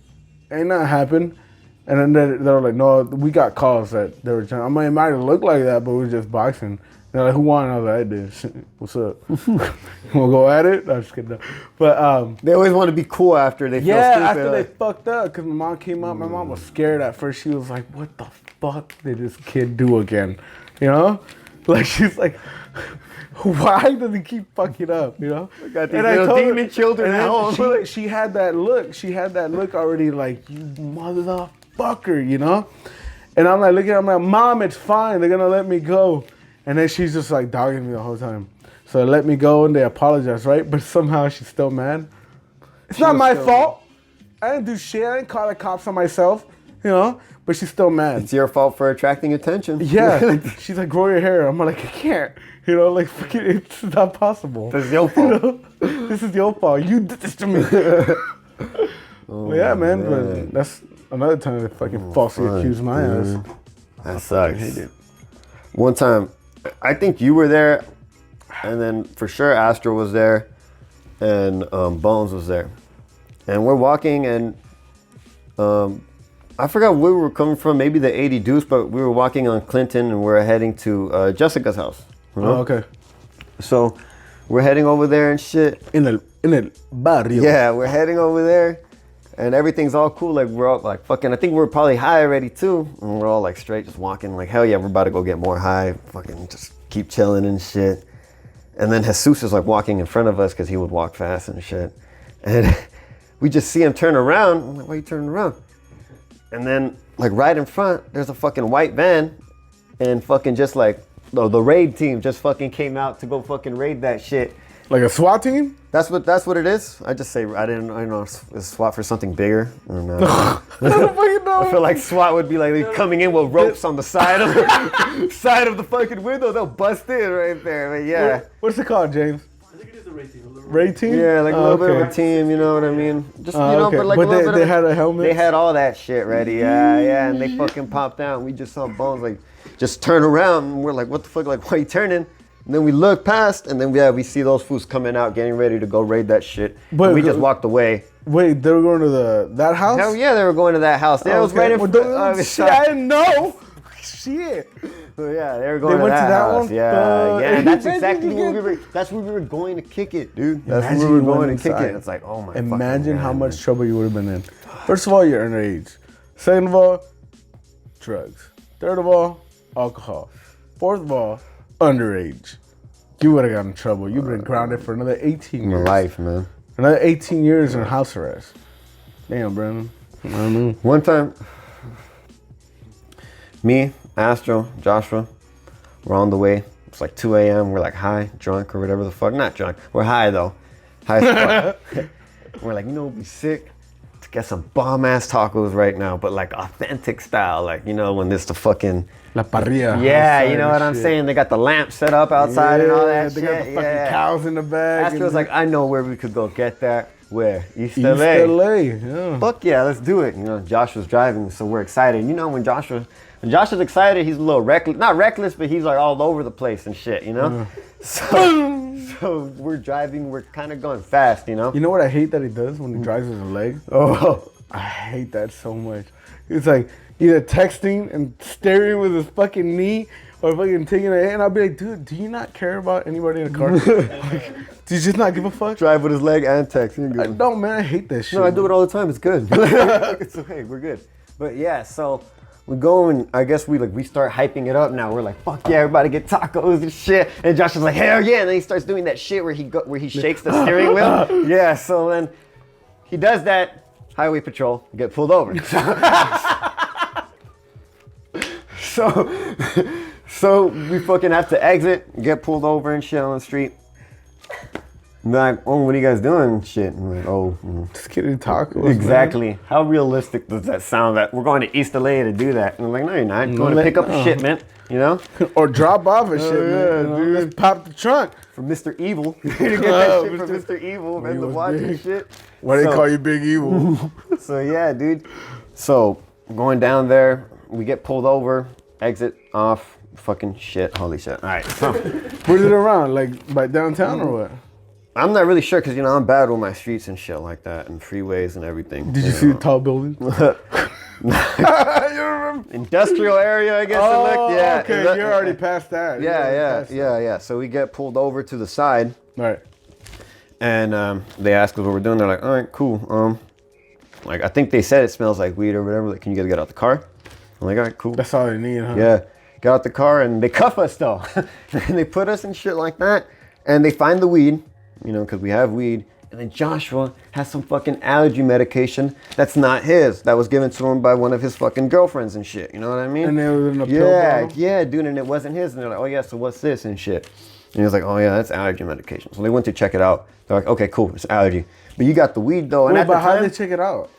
ain't nothing happened. And then they were like, no, we got calls that they were jumping. I mean, it might have looked like that, but we were just boxing. They're like, who won? I was like, I did. What's up? You want to go at it? No, I'm just kidding. But they always want to be cool after they feel stupid. Yeah, after they fucked up. Because my mom came out. My mom was scared at first. She was like, what the fuck did this kid do again? You know? Like, she's like, why does he keep fucking up? You know? We got these little demon children at home. She had that look. She had that look already like, you motherfucker, you know? And I'm like, looking at her, I'm like, Mom, it's fine. They're going to let me go. And then she's just like dogging me the whole time. So they let me go and they apologized, right? But somehow she's still mad. It's not my fault. I didn't do shit. I didn't call the cops on myself, you know? But she's still mad. It's your fault for attracting attention. Yeah. She's like, grow your hair. I'm like, I can't. You know, like, fucking, it's not possible. This is your fault. You know? This is your fault. You did this to me. Well, yeah, man. But that's another time they fucking falsely accused my ass. That sucks. One time, I think you were there, and then for sure Astro was there, and Bones was there. And we're walking, and I forgot where we were coming from, maybe the 80 Deuce, but we were walking on Clinton, and we're heading to Jessica's house. You know? Oh, okay. So we're heading over there and shit. In el barrio. Yeah, we're heading over there. And everything's all cool, like we're all like fucking, I think we're probably high already too. And we're all like straight, just walking like, hell yeah, we're about to go get more high. Fucking just keep chilling and shit. And then Jesus is like walking in front of us because he would walk fast and shit. And we just see him turn around. I'm like, why are you turning around? And then like right in front, there's a fucking white van. And fucking just like, the raid team just fucking came out to go fucking raid that shit. Like a SWAT team? That's what it is. I just say I know it's SWAT for something bigger. I don't know. I don't fucking know. I feel like SWAT would be like they coming in with ropes on the side of the fucking window. They'll bust in right there. But yeah. What's it called, James? I think it is a raid team. Raid team? Yeah, like a little bit of a team. You know what I mean? Just okay. But like but a little bit. They had a helmet. They had all that shit ready. Yeah, and they fucking popped out. And we just saw Bones like just turn around. And we're like, what the fuck? Like, why are you turning? And then we look past, and then we see those fools coming out, getting ready to go raid that shit. But we just walked away. Wait, they were going to that house? Hell yeah, they were going to that house. That was right in front. See, I didn't know. shit. So yeah, they were going They to went that to that house. one? Yeah, yeah. That's Imagine exactly you where get- we were. That's where we were going to kick it, dude. That's Imagine where we you were went going to kick inside. it. It's like, oh my. Imagine fucking how God, much man. trouble you would have been in. First of all, you're underage. Second of all, drugs. Third of all, alcohol. Fourth of all, underage. You would have gotten in trouble. You've been grounded for another 18 My years. life, man. Another 18 years in house arrest. Damn, Brandon. I don't know. One time, me, Astro, Joshua, we're on the way. It's like 2 a.m. We're like high, drunk, or whatever the fuck. Not drunk. We're high though. High as fuck. We're like, you know, it'd be sick to get some bomb ass tacos right now, but like authentic style. Like, you know, when it's the fucking. La parrilla. Yeah, outside you know and what I'm shit. saying? They got the lamp set up outside and all that They shit. got the fucking yeah. cows in the back. Astro's like, I know where we could go get that. Where? East East LA. LA. Yeah. Fuck yeah, let's do it. You know, Josh was driving, so we're excited. You know, when Josh is excited, he's a little reckless. Not reckless, but he's like all over the place and shit, you know? So we're driving, we're kind of going fast, you know? You know what I hate that he does when he drives with his leg? Oh. I hate that so much. It's like either texting and staring with his fucking knee or fucking taking a hand. I'll be like, dude, do you not care about anybody in the car? Like, do you just not give a fuck? Drive with his leg and text. No, man, I hate that shit. No, I do it all the time. It's good. It's okay. We're good. But yeah, so we go and I guess we start hyping it up now. We're like, fuck yeah, everybody get tacos and shit. And Josh is like, hell yeah. And then he starts doing that shit where he shakes the steering wheel. Yeah, so then he does that. Highway patrol, get pulled over. So we fucking have to exit, get pulled over and shit on the street. And they're like, oh, what are you guys doing and shit? And we're like, oh. Just getting tacos. Exactly. How realistic does that sound that we're going to East LA to do that? And I'm like, no, you're not. You're going to pick up a shipment, you know? Man. Or drop off a shit, yeah, man. You know, dude. let's pop the trunk. From Mr. Evil. You get that shit from Mr. Evil When he and the was watch and big. shit. Why they So- call you Big Evil? So yeah, dude. So going down there, we get pulled over, exit off, fucking shit, holy shit. All right, so Where's it around? Like by downtown or what? I'm not really sure because you know I'm bad with my streets and shit like that and freeways and everything. Did you see the tall building? You remember? Industrial area, I guess Oh, it looked. Yeah. okay, it looked- you're already past that. You're already past that. Yeah. So we get pulled over to the side. All right. And they ask us what we're doing. They're like, all right, cool. Like, I think they said it smells like weed or whatever. Like, can you guys get out the car? I'm like, all right, cool. That's all they need, huh? Yeah. Got out the car and they cuff us though. And they put us in shit like that. And they find the weed, you know, because we have weed. And then Joshua has some fucking allergy medication that's not his. That was given to him by one of his fucking girlfriends and shit. You know what I mean? And it was in a pill Yeah, bottle? yeah, dude. And it wasn't his. And they're like, oh yeah, so what's this and shit? And he was like, oh yeah, that's allergy medication. So they went to check it out. They're like, okay, cool, it's allergy. But you got the weed though. And Wait, at the but how time, did they check it out?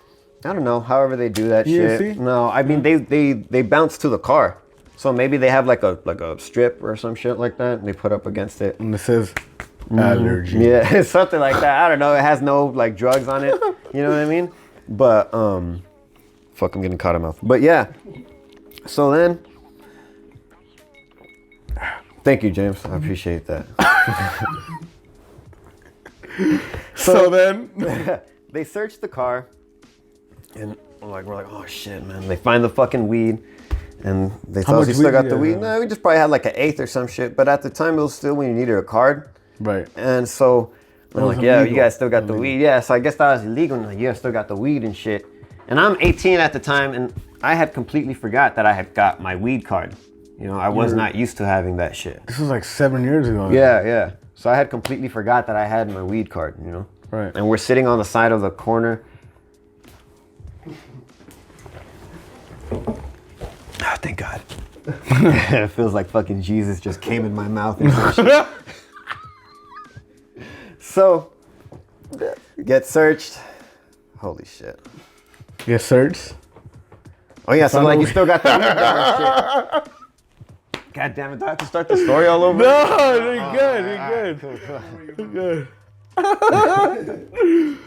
I don't know, however they do that You didn't shit. see? No, I mean they bounce to the car. So maybe they have like a strip or some shit like that and they put up against it. And it says allergy. Yeah, it's something like that. I don't know. It has no like drugs on it. You know what I mean? But fuck, I'm getting caught in mouth. But yeah. So then thank you, James. I appreciate that. So then, They search the car and we're like, oh shit, man. They find the fucking weed and they tell us much you still weed got do the you weed. have? No, we just probably had like an eighth or some shit. But at the time it was still when you needed a card. right. And so I'm was like, yeah, illegal. you guys still got the weed. Yeah, so I guess that was illegal. And like, yeah, still got the weed and shit. And I'm 18 at the time and I had completely forgot that I had got my weed card. You know, I was not used to having that shit. This was like 7 years ago. Yeah. So I had completely forgot that I had my weed card, you know? Right. And we're sitting on the side of the corner. Oh, thank God. It feels like fucking Jesus just came in my mouth and some shit. So, get searched. Holy shit. Get searched. Oh yeah, so Found like a- you still got the weed though and shit. God damn it, do I have to start the story all over? No, you're good. You're good. You're good.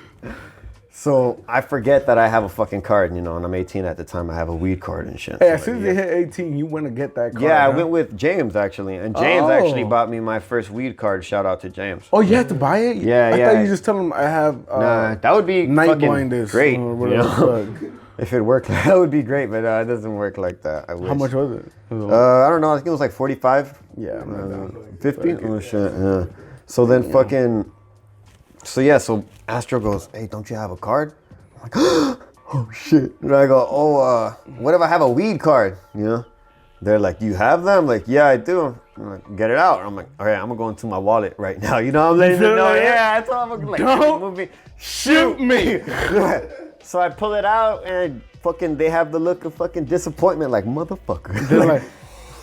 So I forget that I have a fucking card, you know, and I'm 18 at the time. I have a weed card and shit. Hey, So, as soon as yeah. you hit 18, you went to get that card. Yeah, I huh? went with James actually, and James Oh. actually bought me my first weed card. Shout out to James. Oh, you had to buy it? Yeah, I yeah. thought you just tell them I have Nah, that would be night fucking blindness great. or You whatever know? the fuck. If it worked, that would be great, but it doesn't work like that. I wish. How much was it? Was it a lot? I don't know. I think it was like 45. Yeah, I'm not down. 50? Oh shit, yeah. So then fucking, so Astro goes, hey, don't you have a card? I'm like, oh shit. And I go, what if I have a weed card? You know? They're like, you have them? I'm like, yeah, I do. I'm like, get it out. I'm like, all right, I'm gonna go into my wallet right now. You know, I'm letting them know, yeah, that's all I'm like, don't shoot me. So I pull it out and fucking, they have the look of fucking disappointment, like, motherfucker. They're like,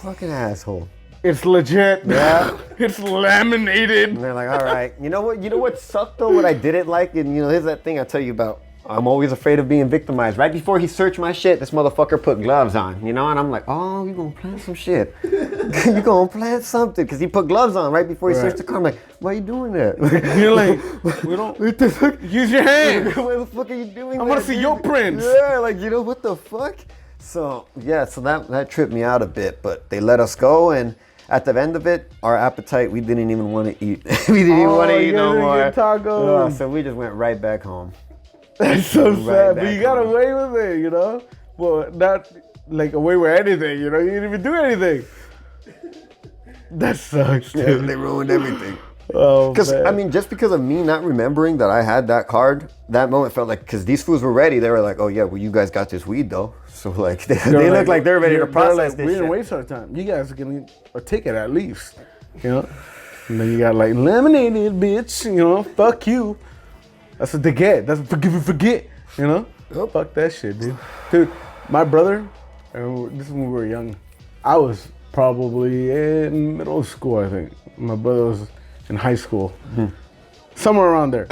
fucking asshole. it's legit. Yeah. It's laminated. And they're like, all right. You know what sucked though? What I didn't like, and here's that thing I tell you about. I'm always afraid of being victimized. Right before he searched my shit, this motherfucker put gloves on, and I'm like, oh, you gonna plant some shit. You gonna plant something, because he put gloves on right before he searched the car. I'm like, why are you doing that? You're like, we don't, use your hands. What the fuck are you doing? I want to see your prints. Yeah, like, what the fuck? So, yeah, so that tripped me out a bit, but they let us go, and at the end of it, our appetite, we didn't even want to eat. We didn't even want to eat no more. Tacos. So we just went right back home. That's so sad, but you got away with it, Well, not like away with anything, you didn't even do anything. That sucks, dude. Yeah, they ruined everything. Oh, Because, man. just because of me not remembering that I had that card, that moment felt like, because these fools were ready, they were like, oh yeah, well you guys got this weed though. So like, they look like they're ready to process this We didn't shit. waste our time. You guys can get a ticket at least, And then you got like, laminated, bitch, fuck you. That's what they get. That's forgive and forget, Yep. Fuck that shit, dude. Dude, my brother, this is when we were young. I was probably in middle school, I think. My brother was in high school. Somewhere around there.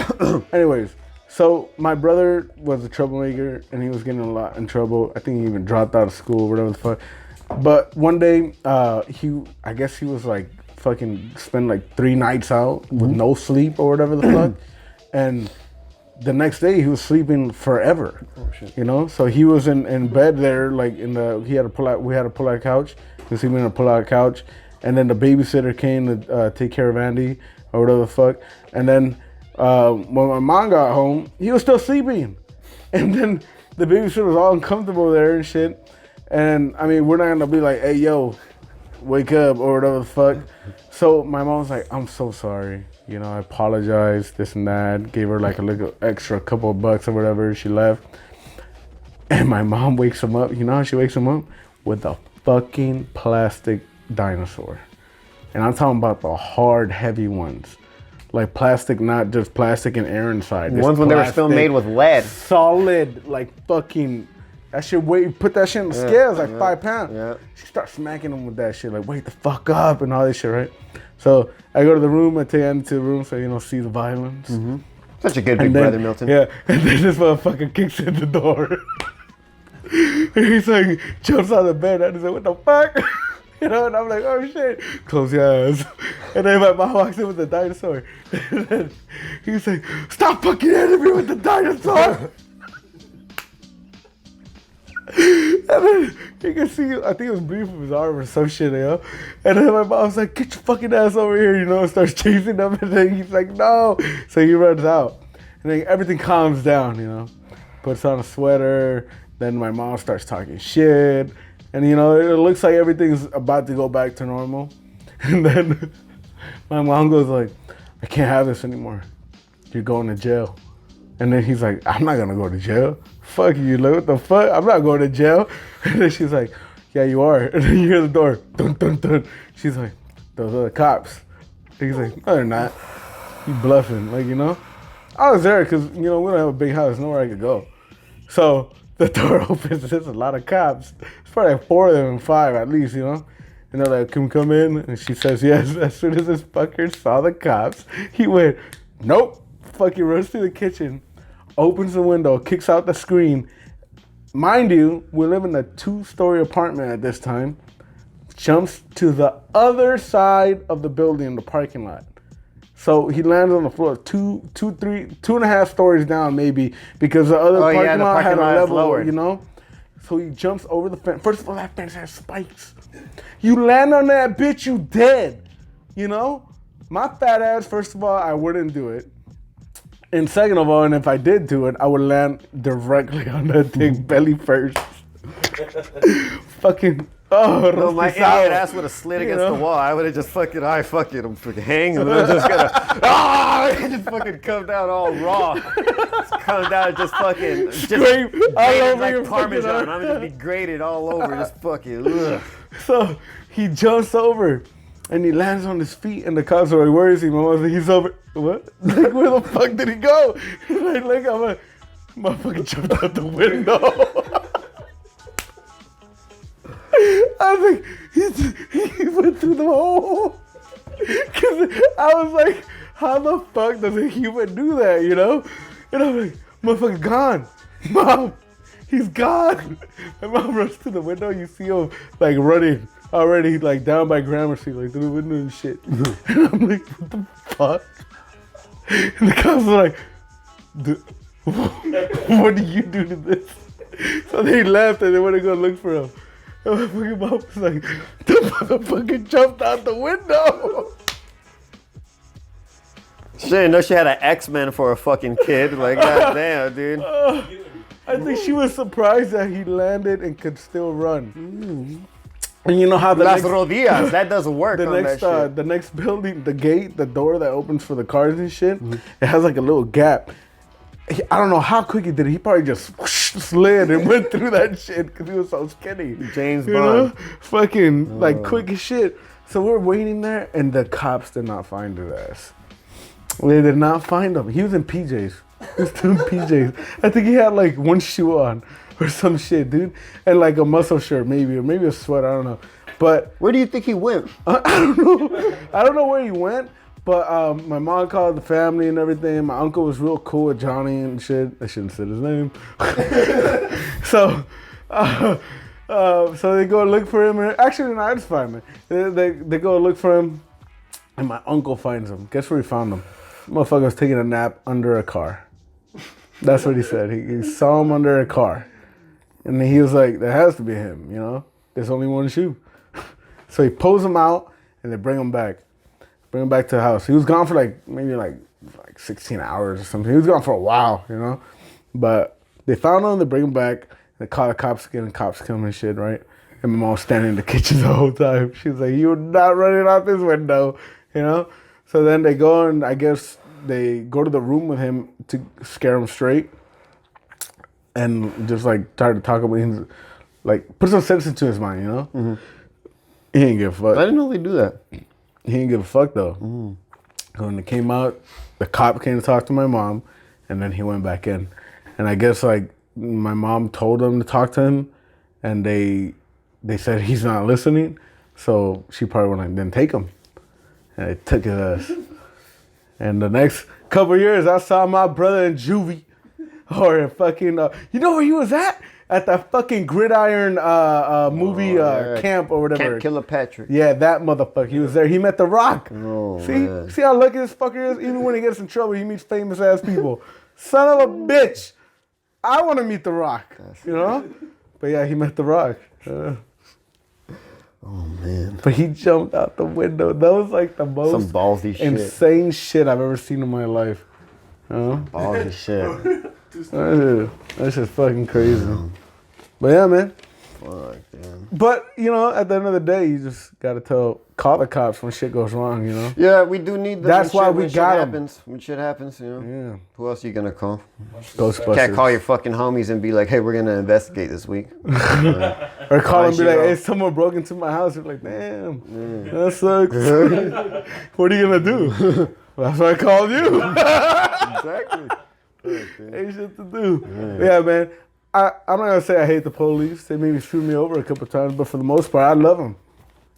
Anyways, so my brother was a troublemaker and he was getting a lot in trouble. I think he even dropped out of school, whatever the fuck. But one day, I guess he was like fucking spend like 3 nights out with no sleep or whatever the fuck. And the next day he was sleeping forever. Oh shit. So he was in bed there, like we had to pull out a couch. He was sleeping in a pull out couch. And then the babysitter came to take care of Andy or whatever the fuck. And then when my mom got home, he was still sleeping. And then the babysitter was all uncomfortable there and shit. And I mean, we're not gonna be like, hey yo, wake up or whatever the fuck. So my mom was like, I'm so sorry. I apologized, this and that. Gave her like a little extra couple of bucks or whatever. She left. And my mom wakes him up. You know how she wakes him up? With a fucking plastic dinosaur. And I'm talking about the hard, heavy ones. Like plastic, not just plastic and air inside. The ones when they were still made with lead. Solid, like fucking, that shit put that shit in the scales, like 5 pounds. Yeah. She starts smacking him with that shit, like wake the fuck up and all this shit, right? So I go to the room, I take Andy to the room so, see the violence. Mm-hmm. Such a good big brother, Milton. Yeah, and then this motherfucker kicks in the door. He's like, jumps out of the bed, and he's like, what the fuck? And I'm like, oh shit, close your eyes. And then my mom walks in with the dinosaur. And then he's like, stop fucking hitting me with the dinosaur. And then you can see, I think it was bleeding from his arm or some shit, And then my mom's like, get your fucking ass over here, and starts chasing him. And then he's like, no. So he runs out. And then everything calms down, Puts on a sweater. Then my mom starts talking shit. And, it looks like everything's about to go back to normal. And then my mom goes like, I can't have this anymore. You're going to jail. And then he's like, I'm not going to go to jail. Fuck you, like, what the fuck? I'm not going to jail. And then she's like, yeah, you are. And then you hear the door, dun, dun, dun. She's like, those are the cops. And he's like, no, they're not. You bluffing, I was there because, we don't have a big house, nowhere I could go. So the door opens, there's a lot of cops. It's probably like 4 of them, 5 at least, And they're like, can we come in? And she says yes. As soon as this fucker saw the cops, he went, nope. Fucking runs to the kitchen, opens the window, kicks out the screen. Mind you, we live in a 2-story apartment at this time. Jumps to the other side of the building, the parking lot. So he lands on the floor, 2.5 stories down maybe, because the other parking lot had a level, lowered. So he jumps over the fence. First of all, that fence has spikes. You land on that bitch, you dead. My fat ass, first of all, I wouldn't do it. And second of all, and if I did do it, I would land directly on that thing belly first. Fucking, No, my idiot rostizado. ass would have slid against know? the wall. I would have just fucking, all right, fuck it, I'm fucking hanging. And I'm just gonna, and just fucking come down all raw. Just come down, just fucking, Scrape all over like your Parmesan. fucking I'm gonna be grated all over, just fucking, ugh. So he jumps over and he lands on his feet, and the cops are like, "Where is he?" My mom's like, "He's over." What? Like, where the fuck did he go? And I'm like, motherfucker jumped out the window. I was like, he went through the hole. Cause I was like, how the fuck does a human do that, you know? And I'm like, motherfucker gone. Mom, he's gone. My mom runs to the window, you see him like running already like down by Gramercy, like through the window and shit. And I'm like, what the fuck? And the cops are like, what did you do to this? So they left and they went to go look for him. And my fucking mom was like, the motherfucker jumped out the window. She didn't know she had an X-Men for a fucking kid. Like, goddamn, dude. I think she was surprised that he landed and could still run. And you know how the Las next, rodillas, that doesn't work on that shit. the next building, the gate, the door that opens for the cars and shit, it has like a little gap. I don't know how quick he did it. He probably just slid and went through that shit because he was so skinny. James You know? Bond. Fucking like quick as shit. So we're waiting there and the cops did not find his ass. They did not find him. He was in PJs. He was still in PJs. I think he had like one shoe on or some shit, dude. And like a muscle shirt maybe, or maybe a sweater, I don't know. But Where do you think he went? I don't know. I don't know where he went. But my mom called the family and everything. My uncle was real cool with Johnny and shit. I shouldn't say his name. So they go look for him. Actually, no, it's fine, man. They go look for him, and my uncle finds him. Guess where he found him? Motherfucker was taking a nap under a car. That's what he said. He saw him under a car. And then he was like, that has to be him, you know? There's only one shoe. So he pulls him out, and they bring him back. Bring him back to the house. He was gone for maybe 16 hours or something. He was gone for a while, you know? But they found him, they bring him back, they call the cops again, and cops come and shit, right? And my mom was standing in the kitchen the whole time. She was like, you're not running out this window, you know? So then they go and I guess they go to the room with him to scare him straight. And just try to talk about him, put some sense into his mind, you know? Mm-hmm. He didn't give a fuck. I didn't know they do that. He didn't give a fuck though. When they came out, the cop came to talk to my mom, and then he went back in. And I guess my mom told them to talk to him, and they said he's not listening, so she probably went then take him. And they took his ass. And the next couple of years, I saw my brother in juvie, or fucking. You know where he was at? At that fucking Gridiron movie camp or whatever. Camp Killer Patrick. Yeah, that motherfucker. He was there. He met The Rock. Oh, see? man. See how lucky this fucker is? Even when he gets in trouble, he meets famous ass people. Son of a bitch. I want to meet The Rock. You know? But yeah, he met The Rock. Oh, man. But he jumped out the window. That was the most Some ballsy shit. insane shit I've ever seen in my life. You know? Ballsy shit. That's just fucking crazy. But yeah, man. Fuck, damn. But, you know, at the end of the day, you just got to call the cops when shit goes wrong, you know? Yeah, we do need the That's why we when got shit 'em. happens. When shit happens, you know. Yeah. Who else are you gonna call? Ghostbusters. Can't call your fucking homies and be like, hey, we're gonna investigate this week. Or call and be like, Shit, hey, someone broke into my house. You're like, damn, that sucks. What are you gonna do? That's why I called you. Exactly. Ain't shit to do. Yeah, man. I'm not gonna say I hate the police. They maybe screwed me over a couple times, but for the most part, I love them.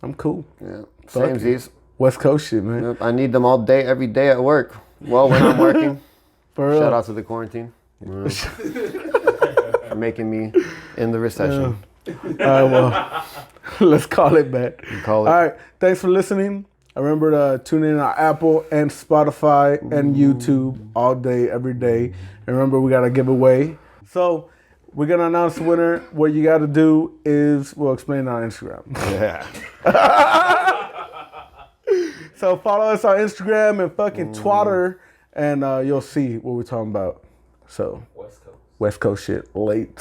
I'm cool. Yeah. Fuck Same it. Z's. West Coast shit, man. Yep. I need them all day, every day at work. Well, when I'm working. For real. Shout out to the quarantine. For making me in the recession. All right, well, let's call it, man. Call it. All right, thanks for listening. Remember to tune in on Apple and Spotify and YouTube all day, every day. And remember, we got a giveaway. So we're going to announce the winner. What you got to do is, we'll explain it on Instagram. Yeah. So follow us on Instagram and fucking Twitter and you'll see what we're talking about. So West Coast. West Coast shit, late.